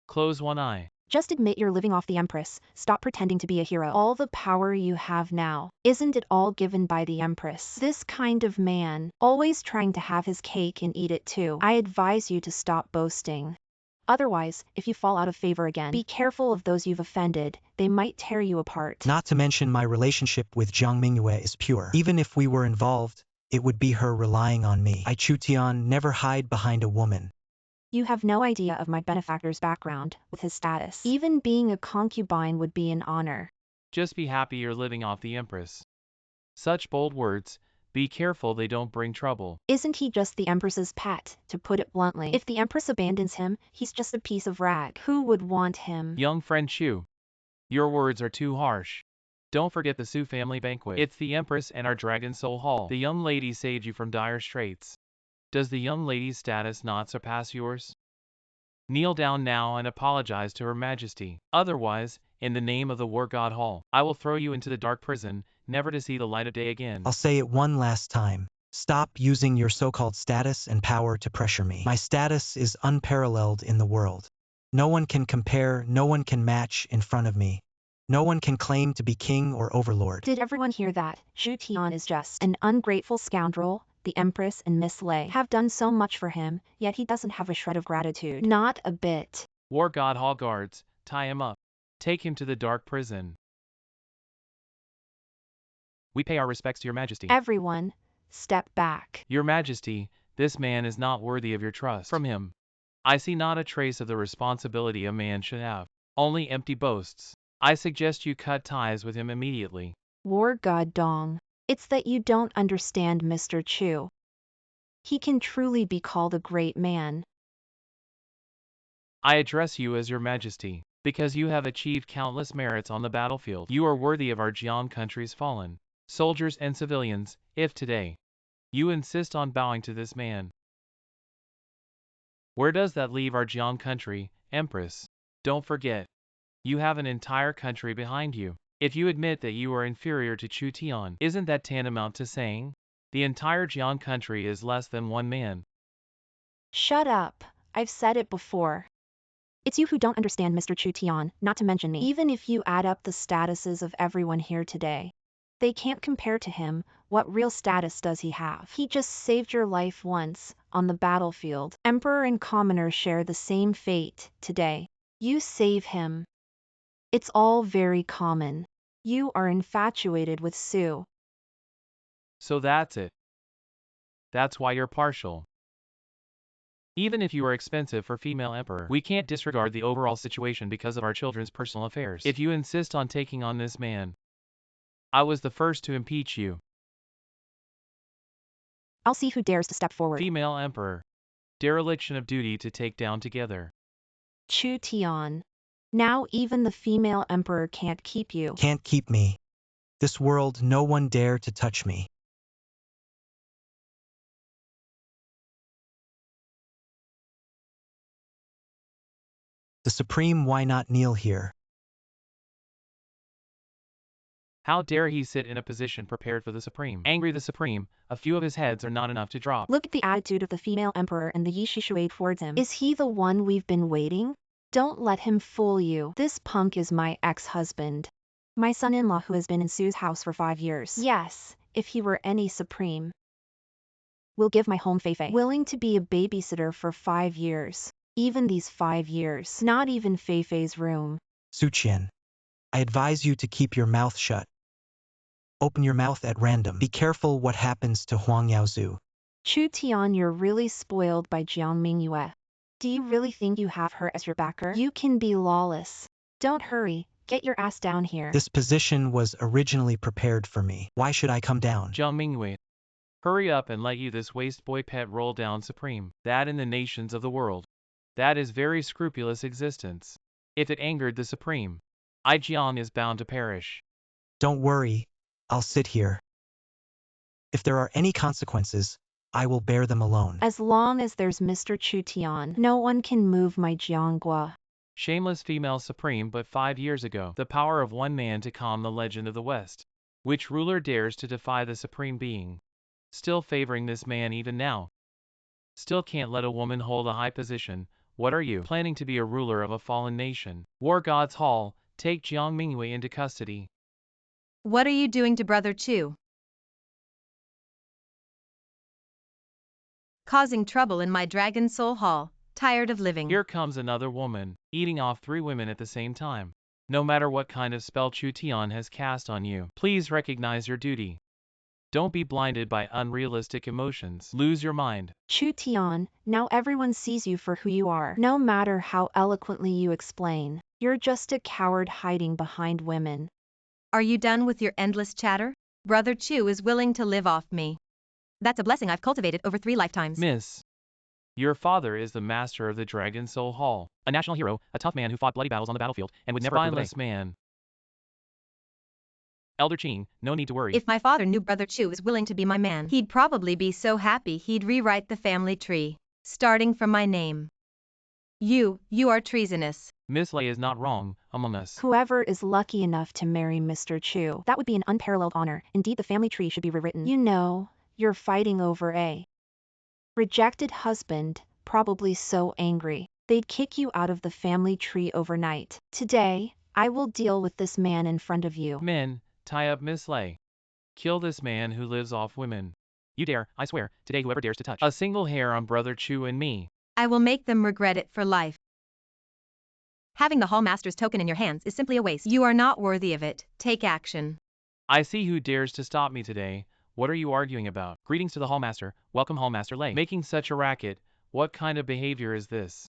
Close one eye. Just admit you're living off the empress. Stop pretending to be a hero. All the power you have now, isn't it all given by the empress? This kind of man, always trying to have his cake and eat it too. I advise you to stop boasting. Otherwise, if you fall out of favor again, be careful of those you've offended. They might tear you apart. Not to mention my relationship with Jiang Mingyue is pure. Even if we were involved, it would be her relying on me. I Chu Tian never hide behind a woman. You have no idea of my benefactor's background, with his status. Even being a concubine would be an honor. Just be happy you're living off the Empress. Such bold words, be careful they don't bring trouble. Isn't he just the empress's pet, to put it bluntly? If the empress abandons him, he's just a piece of rag. Who would want him? Young friend Chu, your words are too harsh. Don't forget the Su family banquet. It's the Empress and our Dragon Soul Hall. The young lady saved you from dire straits. Does the young lady's status not surpass yours? Kneel down now and apologize to Her Majesty. Otherwise, in the name of the War God Hall, I will throw you into the dark prison, never to see the light of day again. I'll say it one last time. Stop using your so-called status and power to pressure me. My status is unparalleled in the world. No one can compare, no one can match in front of me. No one can claim to be king or overlord. Did everyone hear that? Chu Tian is just an ungrateful scoundrel. The Empress and Miss Lei have done so much for him, yet he doesn't have a shred of gratitude. Not a bit. War God Hall guards, tie him up. Take him to the dark prison. We pay our respects to Your Majesty. Everyone, step back. Your Majesty, this man is not worthy of your trust. From him, I see not a trace of the responsibility a man should have, only empty boasts. I suggest you cut ties with him immediately. War God Dong. It's that you don't understand Mr. Chu. He can truly be called a great man. I address you as Your Majesty, because you have achieved countless merits on the battlefield. You are worthy of our Jian country's fallen soldiers and civilians, if today you insist on bowing to this man. Where does that leave our Jian country, Empress? Don't forget, you have an entire country behind you. If you admit that you are inferior to Chu Tian, isn't that tantamount to saying the entire Jian country is less than one man? Shut up. I've said it before. It's you who don't understand Mr. Chu Tian, not to mention me. Even if you add up the statuses of everyone here today, they can't compare to him. What real status does he have? He just saved your life once, on the battlefield. Emperor and commoner share the same fate today. You save him. It's all very common. You are infatuated with Su. So that's it. That's why you're partial. Even if you are expensive for female emperor, we can't disregard the overall situation because of our children's personal affairs. If you insist on taking on this man, I was the first to impeach you. I'll see who dares to step forward. Female emperor. Dereliction of duty to take down together. Chu Tian. Now even the female emperor can't keep you. Can't keep me. This world, no one dare to touch me. The Supreme, why not kneel here? How dare he sit in a position prepared for the Supreme? Angry the Supreme, a few of his heads are not enough to drop. Look at the attitude of the female emperor and the Yishishuade towards him. Is he the one we've been waiting? Don't let him fool you. This punk is my ex-husband. My son-in-law who has been in Sue's house for 5 years. Yes, if he were any Supreme. Will give my home Feifei. Willing to be a babysitter for 5 years. Even these 5 years. Not even Feifei's room. Su Qian, I advise you to keep your mouth shut. Open your mouth at random. Be careful what happens to Huang Yaozu. Chu Tian, you're really spoiled by Jiang Mingyue. Do you really think you have her as your backer? You can be lawless. Don't hurry, get your ass down here. This position was originally prepared for me. Why should I come down? Jiang Mingyue, hurry up and let you this waste boy pet roll down Supreme. That in the nations of the world. That is very scrupulous existence. If it angered the Supreme, Jiang is bound to perish. Don't worry, I'll sit here. If there are any consequences, I will bear them alone. As long as there's Mr. Chu Tian, no one can move my Jianghua. Shameless female Supreme, but 5 years ago, the power of one man to calm the legend of the West. Which ruler dares to defy the Supreme Being? Still favoring this man even now. Still can't let a woman hold a high position. What are you? Planning to be a ruler of a fallen nation? War God's Hall, take Jiang Mingyue into custody. What are you doing to Brother Chu? Causing trouble in my Dragon Soul Hall, tired of living. Here comes another woman, eating off 3 women at the same time. No matter what kind of spell Chu Tian has cast on you, please recognize your duty. Don't be blinded by unrealistic emotions. Lose your mind. Chu Tian, now everyone sees you for who you are. No matter how eloquently you explain, you're just a coward hiding behind women. Are you done with your endless chatter? Brother Chu is willing to live off me. That's a blessing I've cultivated over 3 lifetimes. Miss, your father is the master of the Dragon Soul Hall, a national hero, a tough man who fought bloody battles on the battlefield, and would never spineless man. Elder Qing, no need to worry. If my father knew Brother Chu is willing to be my man, he'd probably be so happy he'd rewrite the family tree, starting from my name. You are treasonous. Miss Lei is not wrong, among us. Whoever is lucky enough to marry Mr. Chu, that would be an unparalleled honor. Indeed, the family tree should be rewritten. You know, you're fighting over a rejected husband, probably so angry, they'd kick you out of the family tree overnight. Today, I will deal with this man in front of you. Men, tie up Miss Lei. Kill this man who lives off women. You dare, I swear, today whoever dares to touch a single hair on Brother Chu and me. I will make them regret it for life. Having the Hall Master's token in your hands is simply a waste. You are not worthy of it. Take action. I see who dares to stop me today. What are you arguing about? Greetings to the Hall Master. Welcome Hall Master Lei. Making such a racket. What kind of behavior is this?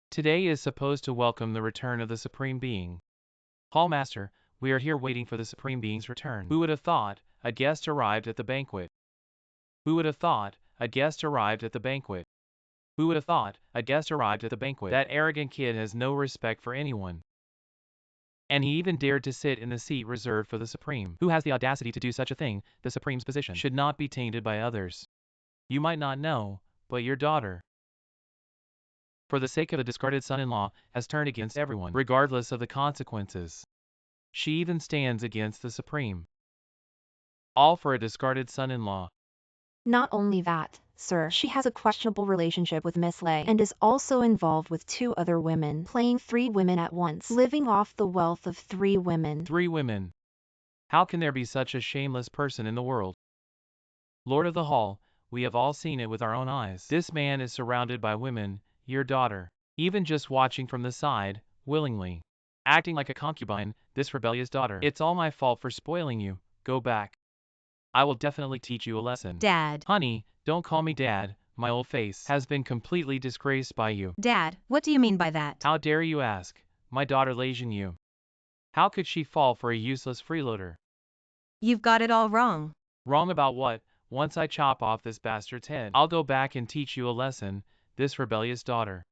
Today is supposed to welcome the return of the Supreme Being. Hall Master, we are here waiting for the Supreme Being's return. Who would have thought a guest arrived at the banquet? Who would have thought a guest arrived at the banquet? Who would have thought a guest arrived at the banquet? That arrogant kid has no respect for anyone. And he even dared to sit in the seat reserved for the Supreme. Who has the audacity to do such a thing? The Supreme's position should not be tainted by others. You might not know, but your daughter, for the sake of a discarded son-in-law, has turned against everyone, regardless of the consequences. She even stands against the Supreme. All for a discarded son-in-law. Not only that, sir, she has a questionable relationship with Miss Lei and is also involved with 2 other women, playing 3 women at once, living off the wealth of 3 women. 3 women. How can there be such a shameless person in the world? Lord of the Hall, we have all seen it with our own eyes. This man is surrounded by women, your daughter, even just watching from the side, willingly. Acting like a concubine, this rebellious daughter. It's all my fault for spoiling you. Go back. I will definitely teach you a lesson. Dad. Honey, don't call me Dad. My old face has been completely disgraced by you. Dad, what do you mean by that? How dare you ask? My daughter lays in you. How could she fall for a useless freeloader? You've got it all wrong. Wrong about what? Once I chop off this bastard's head, I'll go back and teach you a lesson, this rebellious daughter.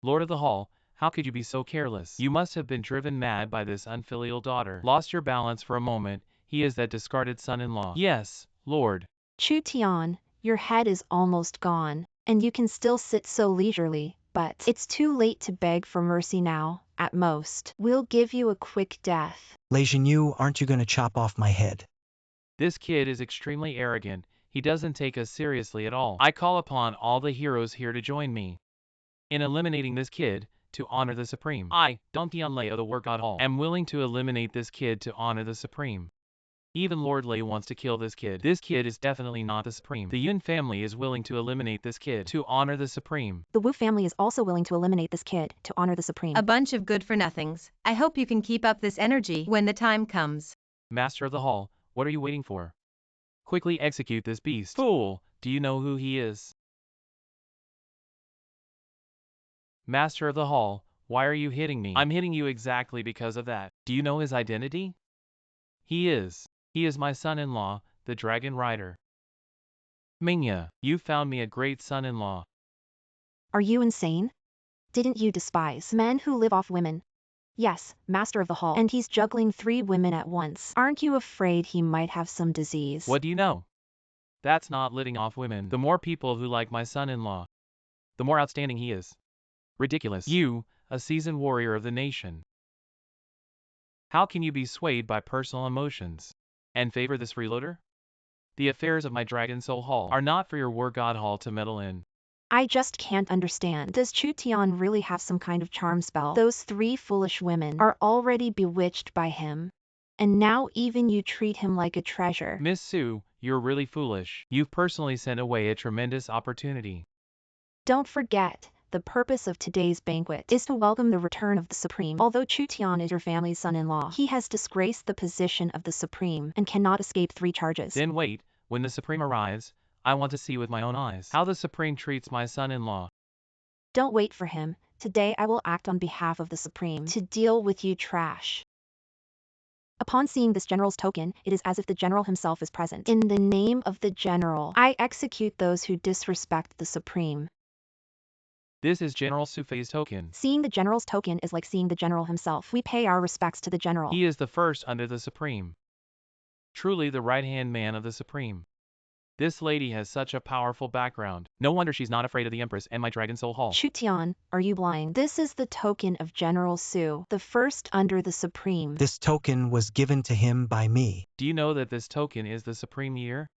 Lord of the Hall, how could you be so careless? You must have been driven mad by this unfilial daughter. Lost your balance for a moment. He is that discarded son-in-law. Yes, Lord. Chu Tian, your head is almost gone. And you can still sit so leisurely, but it's too late to beg for mercy now. At most, we'll give you a quick death. Lejeune, aren't you gonna chop off my head? This kid is extremely arrogant. He doesn't take us seriously at all. I call upon all the heroes here to join me in eliminating this kid to honor the Supreme. I, Don Lay of the War God Hall, am willing to eliminate this kid to honor the Supreme. Even Lord Lay wants to kill this kid. This kid is definitely not the Supreme. The Yun family is willing to eliminate this kid to honor the Supreme. The Wu family is also willing to eliminate this kid to honor the Supreme. A bunch of good-for-nothings. I hope you can keep up this energy when the time comes. Master of the Hall, what are you waiting for? Quickly execute this beast. Fool, do you know who he is? Master of the Hall, why are you hitting me? I'm hitting you exactly because of that. Do you know his identity? He is my son-in-law, the Dragon Rider. Mingya, you found me a great son-in-law. Are you insane? Didn't you despise men who live off women? Yes, Master of the Hall. And he's juggling 3 women at once. Aren't you afraid he might have some disease? What do you know? That's not living off women. The more people who like my son-in-law, the more outstanding he is. Ridiculous. You, a seasoned warrior of the nation. How can you be swayed by personal emotions and favor this freeloader? The affairs of my Dragon Soul Hall are not for your War God Hall to meddle in. I just can't understand. Does Chu Tian really have some kind of charm spell? Those 3 foolish women are already bewitched by him. And now even you treat him like a treasure. Miss Sue, you're really foolish. You've personally sent away a tremendous opportunity. Don't forget, the purpose of today's banquet is to welcome the return of the Supreme. Although Chu Tian is your family's son-in-law, he has disgraced the position of the Supreme and cannot escape 3 charges. Then wait, when the Supreme arrives, I want to see with my own eyes how the Supreme treats my son-in-law. Don't wait for him. Today I will act on behalf of the Supreme to deal with you trash. Upon seeing this general's token, it is as if the general himself is present. In the name of the general, I execute those who disrespect the Supreme. This is General Sufei's token. Seeing the general's token is like seeing the general himself. We pay our respects to the general. He is the first under the Supreme. Truly the right-hand man of the Supreme. This lady has such a powerful background. No wonder she's not afraid of the Empress and my Dragon Soul Hall. Chu Tian, are you blind? This is the token of General Su, the first under the Supreme. This token was given to him by me. Do you know that this token is the Supreme Year?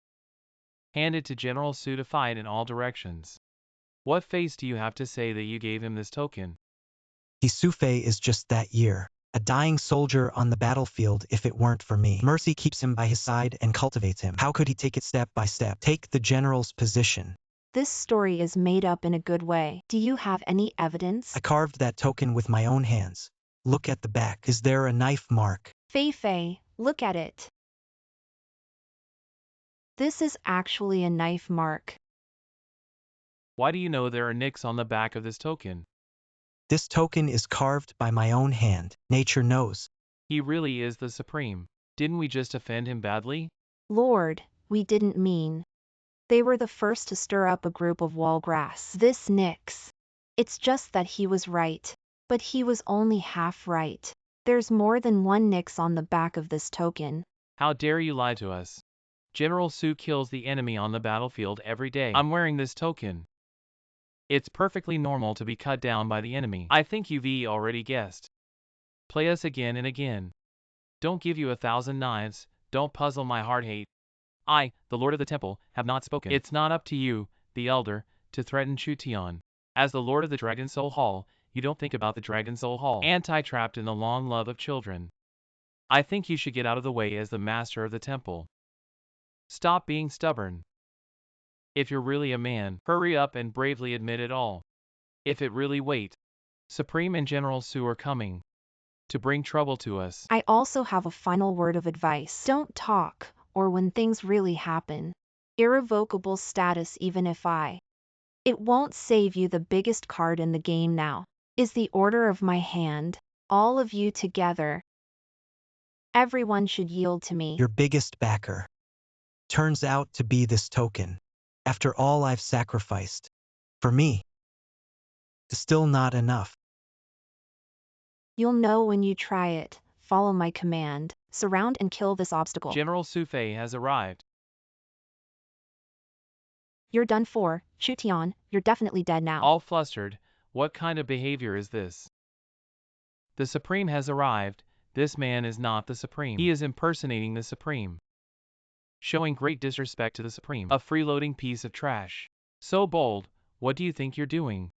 Hand it to General Su to fight in all directions. What face do you have to say that you gave him this token? Sufei is just that year. A dying soldier on the battlefield if it weren't for me. Mercy keeps him by his side and cultivates him. How could he take it step by step? Take the general's position. This story is made up in a good way. Do you have any evidence? I carved that token with my own hands. Look at the back. Is there a knife mark? Fei, look at it. This is actually a knife mark. Why do you know there are nicks on the back of this token? This token is carved by my own hand. Nature knows. He really is the Supreme. Didn't we just offend him badly? Lord, we didn't mean. They were the first to stir up a group of wall grass. This nix. It's just that he was right. But he was only half right. There's more than 1 nix on the back of this token. How dare you lie to us? General Su kills the enemy on the battlefield every day. I'm wearing this token. It's perfectly normal to be cut down by the enemy. I think you've already guessed. Play us again and again. Don't give you 1,000 knives, don't puzzle my heart hate. I, the Lord of the Temple, have not spoken. It's not up to you, the Elder, to threaten Chu Tian. As the Lord of the Dragon Soul Hall, you don't think about the Dragon Soul Hall. Anti-trapped in the long love of children. I think you should get out of the way as the Master of the Temple. Stop being stubborn. If you're really a man, hurry up and bravely admit it all. If it really wait, Supreme and General Su are coming to bring trouble to us. I also have a final word of advice. Don't talk, or when things really happen. Irrevocable status even if It won't save you. The biggest card in the game now is the order of my hand. All of you together. Everyone should yield to me. Your biggest backer turns out to be this token. After all I've sacrificed. For me. It's still not enough. You'll know when you try it. Follow my command. Surround and kill this obstacle. General Sufei has arrived. You're done for, Chu Tian, you're definitely dead now. All flustered, what kind of behavior is this? The Supreme has arrived. This man is not the Supreme. He is impersonating the Supreme. Showing great disrespect to the Supreme. A freeloading piece of trash. So bold, what do you think you're doing?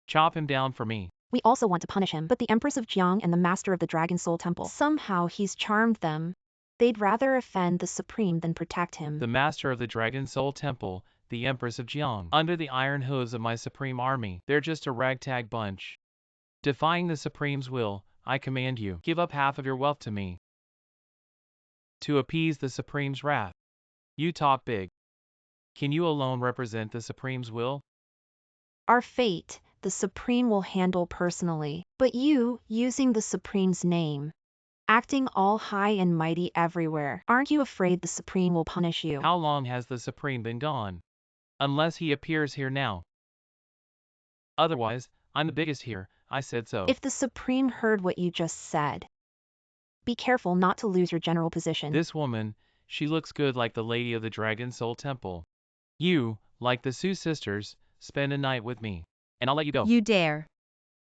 Chop him down for me. We also want to punish him, but the Empress of Jiang and the Master of the Dragon Soul Temple. Somehow he's charmed them. They'd rather offend the Supreme than protect him. The Master of the Dragon Soul Temple, the Empress of Jiang. Under the iron hooves of my Supreme Army, they're just a ragtag bunch. Defying the Supreme's will, I command you, give up half of your wealth to me. To appease the Supreme's wrath. You talk big. Can you alone represent the Supreme's will? Our fate, the Supreme will handle personally, but you, using the Supreme's name, acting all high and mighty everywhere, aren't you afraid the Supreme will punish you? How long has the Supreme been gone? Unless he appears here now. Otherwise, I'm the biggest here, I said so. If the Supreme heard what you just said, be careful not to lose your general position. This woman, she looks good like the Lady of the Dragon Soul Temple. You, like the Sioux sisters, spend a night with me, and I'll let you go. You dare.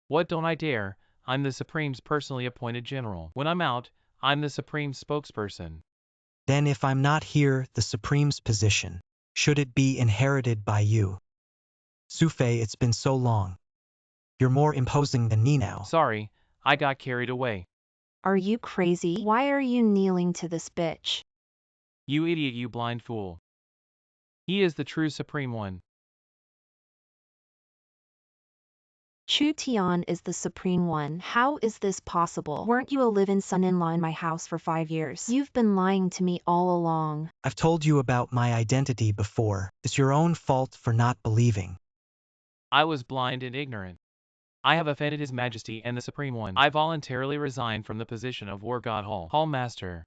What don't I dare? I'm the Supreme's personally appointed general. When I'm out, I'm the Supreme's spokesperson. Then if I'm not here, the Supreme's position, should it be inherited by you? Sufei, it's been so long. You're more imposing than me now. Sorry, I got carried away. Are you crazy? Why are you kneeling to this bitch? You idiot, you blind fool. He is the true Supreme One. Chu Tian is the Supreme One. How is this possible? Weren't you a live-in son-in-law in my house for 5 years? You've been lying to me all along. I've told you about my identity before. It's your own fault for not believing. I was blind and ignorant. I have offended His Majesty and the Supreme One. I voluntarily resigned from the position of War God Hall Master.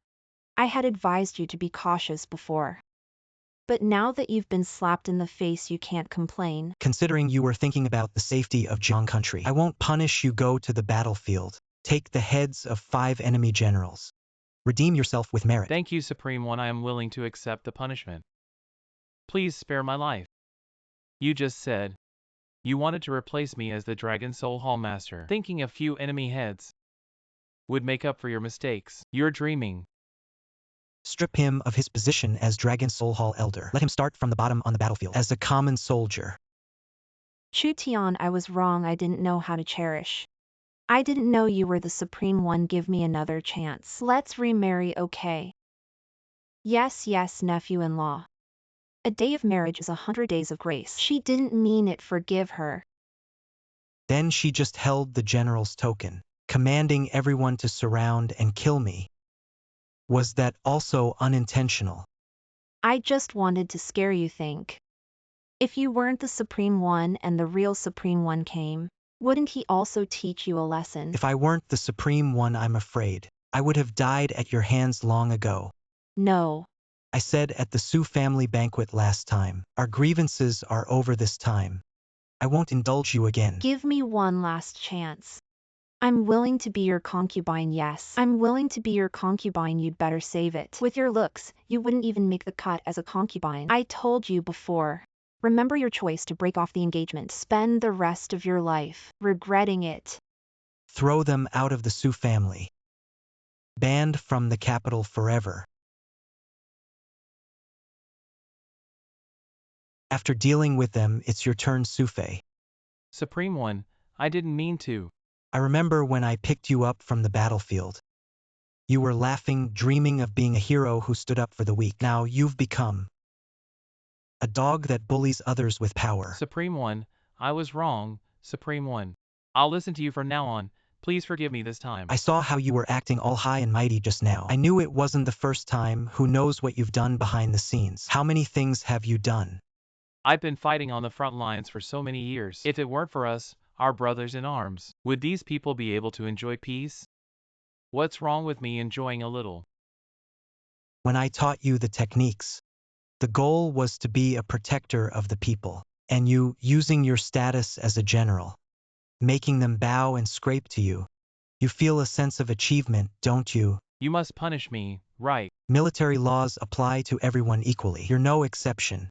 I had advised you to be cautious before. But now that you've been slapped in the face, you can't complain. Considering you were thinking about the safety of Jiang country, I won't punish you. Go to the battlefield. Take the heads of 5 enemy generals. Redeem yourself with merit. Thank you, Supreme One. I am willing to accept the punishment. Please spare my life. You just said you wanted to replace me as the Dragon Soul Hall Master. Thinking a few enemy heads would make up for your mistakes. You're dreaming. Strip him of his position as Dragon Soul Hall Elder. Let him start from the bottom on the battlefield as a common soldier. Chu Tian, I was wrong. I didn't know how to cherish. I didn't know you were the Supreme One. Give me another chance. Let's remarry, okay? Yes, nephew-in-law. A day of marriage is 100 days of grace. She didn't mean it. Forgive her. Then she just held the general's token, commanding everyone to surround and kill me. Was that also unintentional? I just wanted to scare you. Think. If you weren't the Supreme One and the real Supreme One came, wouldn't he also teach you a lesson? If I weren't the Supreme One, I'm afraid I would have died at your hands long ago. No. I said at the Sioux family banquet last time, our grievances are over this time. I won't indulge you again. Give me one last chance. I'm willing to be your concubine, yes. I'm willing to be your concubine. You'd better save it. With your looks, you wouldn't even make the cut as a concubine. I told you before. Remember your choice to break off the engagement. Spend the rest of your life regretting it. Throw them out of the Sioux family. Banned from the capital forever. After dealing with them, it's your turn, Sufei. Supreme One, I didn't mean to. I remember when I picked you up from the battlefield. You were laughing, dreaming of being a hero who stood up for the weak. Now you've become a dog that bullies others with power. Supreme One, I was wrong, Supreme One. I'll listen to you from now on. Please forgive me this time. I saw how you were acting all high and mighty just now. I knew it wasn't the first time. Who knows what you've done behind the scenes? How many things have you done? I've been fighting on the front lines for so many years. If it weren't for us, our brothers in arms, would these people be able to enjoy peace? What's wrong with me enjoying a little? When I taught you the techniques, the goal was to be a protector of the people, and you, using your status as a general, making them bow and scrape to you. You feel a sense of achievement, don't you? You must punish me, right? Military laws apply to everyone equally. You're no exception.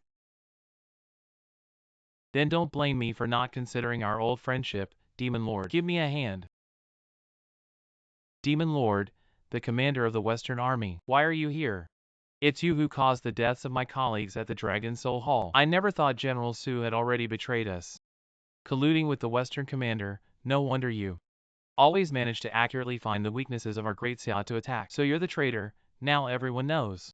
Then don't blame me for not considering our old friendship, Demon Lord. Give me a hand. Demon Lord, the commander of the Western Army, why are you here? It's you who caused the deaths of my colleagues at the Dragon Soul Hall. I never thought General Su had already betrayed us. Colluding with the Western commander, no wonder you always manage to accurately find the weaknesses of our great Xia to attack. So you're the traitor, now everyone knows.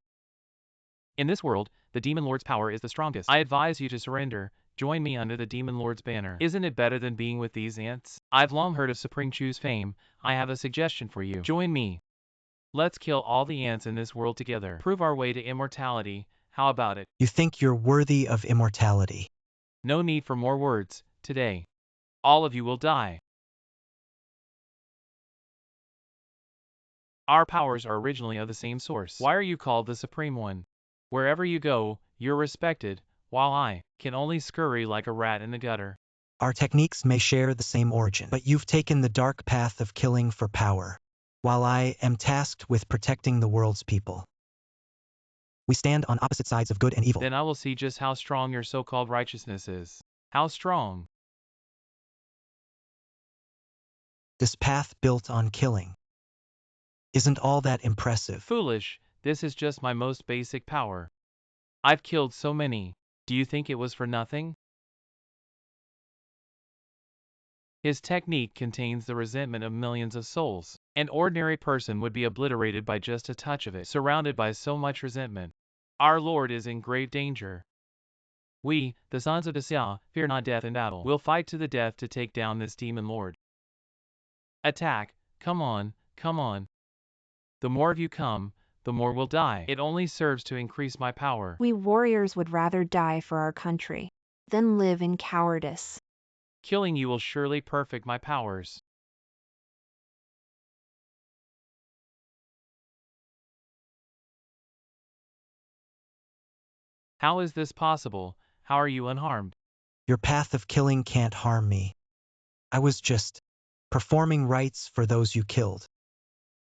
In this world, the Demon Lord's power is the strongest. I advise you to surrender, join me under the Demon Lord's banner. Isn't it better than being with these ants? I've long heard of Supreme Chu's fame, I have a suggestion for you. Join me. Let's kill all the ants in this world together. Prove our way to immortality, how about it? You think you're worthy of immortality. No need for more words, today. All of you will die. Our powers are originally of the same source. Why are you called the Supreme One? Wherever you go, you're respected, while I can only scurry like a rat in the gutter. Our techniques may share the same origin, but you've taken the dark path of killing for power, while I am tasked with protecting the world's people. We stand on opposite sides of good and evil. Then I will see just how strong your so-called righteousness is. How strong? This path built on killing isn't all that impressive. Foolish, this is just my most basic power. I've killed so many. Do you think it was for nothing? His technique contains the resentment of millions of souls. An ordinary person would be obliterated by just a touch of it, surrounded by so much resentment. Our Lord is in grave danger. We, the sons of EDSA, fear not death in battle. We'll fight to the death to take down this Demon Lord. Attack, come on, come on. The more of you come, the more will die. It only serves to increase my power. We warriors would rather die for our country than live in cowardice. Killing you will surely perfect my powers. How is this possible? How are you unharmed? Your path of killing can't harm me. I was just performing rites for those you killed.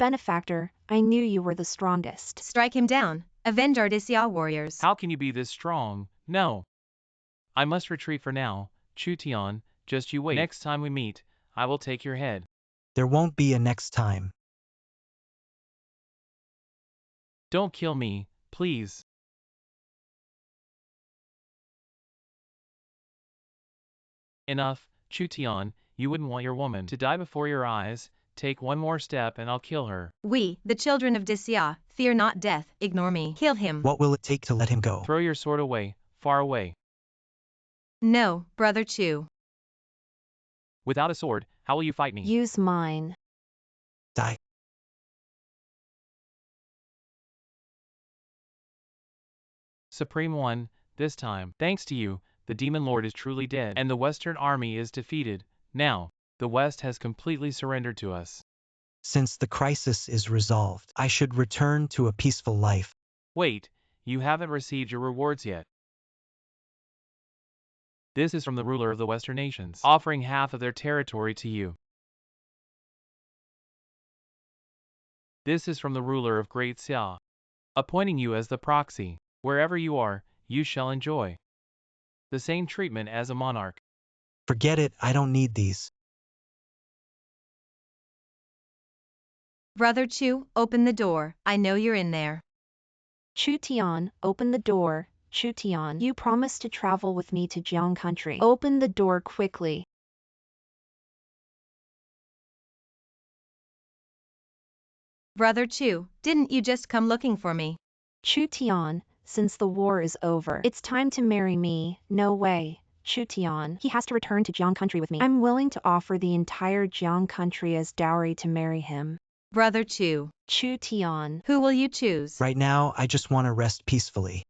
Benefactor, I knew you were the strongest. Strike him down. Avenge our EDSA warriors. How can you be this strong? No. I must retreat for now. Chu Tian, just you wait. Next time we meet, I will take your head. There won't be a next time. Don't kill me, please. Enough, Chu Tian, you wouldn't want your woman to die before your eyes. Take one more step and I'll kill her. We, the children of EDSA, fear not death. Ignore me. Kill him. What will it take to let him go? Throw your sword away, far away. No, Brother Chu. Without a sword, how will you fight me? Use mine. Die. Supreme One, this time, thanks to you, the Demon Lord is truly dead, and the Western Army is defeated. Now, the West has completely surrendered to us. Since the crisis is resolved, I should return to a peaceful life. Wait, you haven't received your rewards yet. This is from the ruler of the Western nations, offering half of their territory to you. This is from the ruler of Great Xia, appointing you as the proxy. Wherever you are, you shall enjoy the same treatment as a monarch. Forget it, I don't need these. Brother Chu, open the door. I know you're in there. Chu Tian, open the door. Chu Tian, you promised to travel with me to Jiang country. Open the door quickly. Brother Chu, didn't you just come looking for me? Chu Tian, since the war is over, it's time to marry me. No way. Chu Tian, he has to return to Jiang country with me. I'm willing to offer the entire Jiang country as dowry to marry him. Brother Chu. Chu Tian. Who will you choose? Right now, I just want to rest peacefully.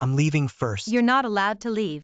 I'm leaving first. You're not allowed to leave.